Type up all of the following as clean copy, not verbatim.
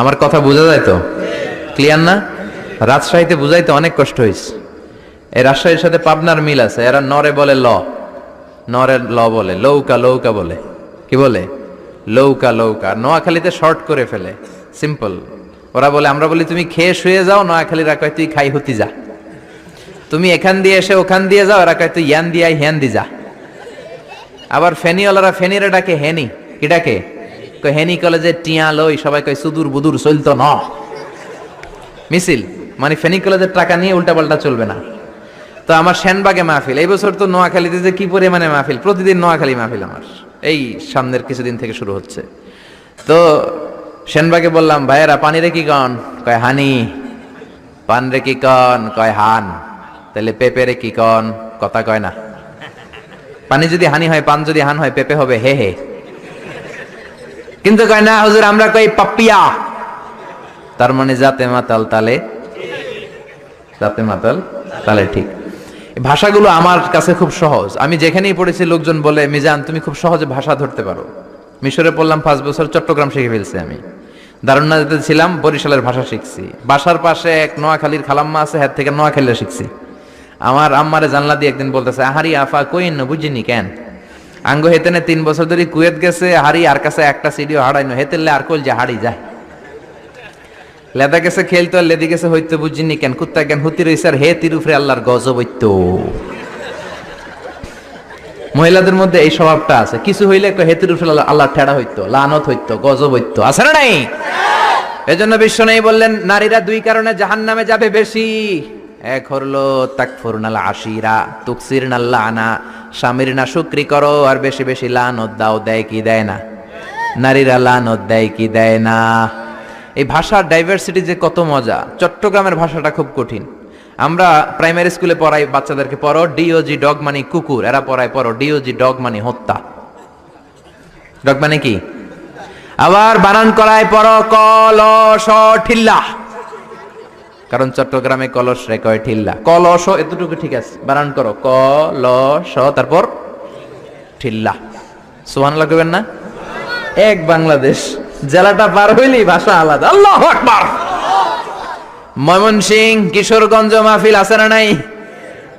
আমার কথা বোঝা যায় তো? ক্লিয়ার না? রাজশাহীতে বুঝাইতে অনেক কষ্ট হয়েছে। এই রাজশাহীর সাথে পাবনার মিল আছে। এরা নরে বলে ল, নরের ল বলে, লৌকা লৌকা বলে। কি বলে? লৌকা লৌকা। নোয়াখালীতে শর্ট করে ফেলে, সিম্পল। ওরা বলে, আমরা বলি তুমি খেয়ে শুয়ে যাও, নোয়াখালীরা কয় তুই খাই হতি যা। তুমি এখান দিয়ে এসে ওখান দিয়ে যাও, এরা কয় তুই ইয়ান দিয়ে হ্যান দি যা। আবার ফেনিওয়ালারা ফেনিরে ডাকে হেনি। কি ডাকে? হেনি কলেজে টিয়া লই, সবাই কয় সুদূর বুদুর চলতো ন মিছিল, মানে ফেনী কলেজের টাকা নিয়ে উল্টাপাল্টা চলবে না। তো আমার সেনবাগে মাহফিল, এই বছর তো নোয়াখালীতে যে কি পরিমাণে মাহফিল, প্রতিদিন নোয়াখালী মাহফিল আমার এই সামনের কিছুদিন থেকে শুরু হচ্ছে। তো সেনবাগে বললাম, ভাইয়েরা পানি রে কি কন? কয় হানি। পান রে কি কন? কয় হান। তাহলে পেঁপে রে কি কন? কথা কয় না। পানি যদি হানি হয়, পান যদি হান হয়, পেঁপে হবে হে হে। কিন্তু কয় না হুজুর, আমরা কই পাপ্পিয়া। তার মানে জাতে মাতাল তালে, জাতে মাতাল তালে ঠিক। ভাষাগুলো আমার কাছে খুব সহজ। আমি যেখানেই পড়েছি লোকজন বলে, মিজান তুমি খুব সহজে ভাষা ধরতে পারো। মিশরে পড়লাম 5 বছর, চট্টগ্রাম শিখে ফেলছি আমি। দারুন্নাতে ছিলাম, বরিশালের ভাষা শিখছি। বাসার পাশে এক নোয়াখালীর খালাম্মা আছে, হাত থেকে নোয়াখালীরা শিখছি। আমার আম্মারে জানলা দিয়ে একদিন বলতেছে, আহারি আফা কইন না বুঝিনি কেন আঙ্গ হেতেনে 3 বছর ধরে কুয়েত গেছে, হারি আর কাছে একটা সিডিও হারাইনো, হেতেলে আর কইল যে হারি যায়। লেদা গেছে খেলতো, লেদি গেছে হইতো বুঝিনি কেন, কুত্তা কেন হুতি রইছে আর হে তিরুফরে আল্লাহর গজব হইতো। মহিলাদের মধ্যে এই স্বভাবটা আছে, কিছু হইলে হে তিরুফরে আল্লাহ ঠেড়া হইতো, লানত হইতো, গজব হইতো, আছে না নাই? এজন্য বিশ্ব নেই বললেন, নারীরা 2 কারণে জাহান্নামে যাবে বেশি। এক হলো তাকফুরনাল আশিরা, তুকসিরনাল লানা, স্বামীর না শুকরি করো আর বেশি বেশি লানত দাও। দেয় কি দেয় না? নারীরা লানত দেয় কি দেয় না? এই ভাষার ডাইভার্সিটি যে কত মজা। চট্টগ্রামের ভাষাটা খুব কঠিন। আমরা প্রাইমারি স্কুলে পড়াই বাচ্চাদেরকে, পড়ো ডিওজি ডগ মানে কুকুর, এরা পড়ায় পড়ো ডিওজি ডগ মানে হত্যা। ডগ মানে কি? আবার বানান করায় পড়ো কলস ঠিল্লা, কারণ চট্টগ্রামে কলস রে কয় ঠিল্লা। কলস এতটুকু ঠিক আছে, বানান করো কলস তারপর ঠিল্লা। সুবহানাল্লাহ কইবেন না? এক বাংলাদেশ, জেলাটা পার হইলেই ভাষা আলাদা। আল্লাহু আকবার। ময়মনসিংহ, কিশোরগঞ্জ মাহফিল আছে না নাই?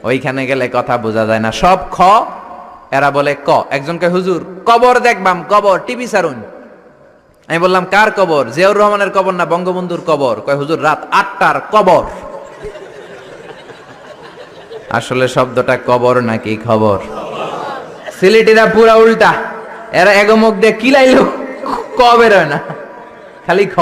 ওইখানে গেলে কথা বোঝা যায় না, সব খ, এরা বলে ক। একজন কয় হুজুর কবর দেখবাম, কবর টিভি সারুন। আমি বললাম কার কবর? জিয়াউর রহমানের কবর না বঙ্গবন্ধুর কবর? কয় হুজুর রাত 8টার কবর। আসলে শব্দটা কবর নাকি খবর? সিলেটিরা পুরা উল্টা, এরা এগো মুখ দিয়ে কিলাইলো ক বের হয় না, খালি খ।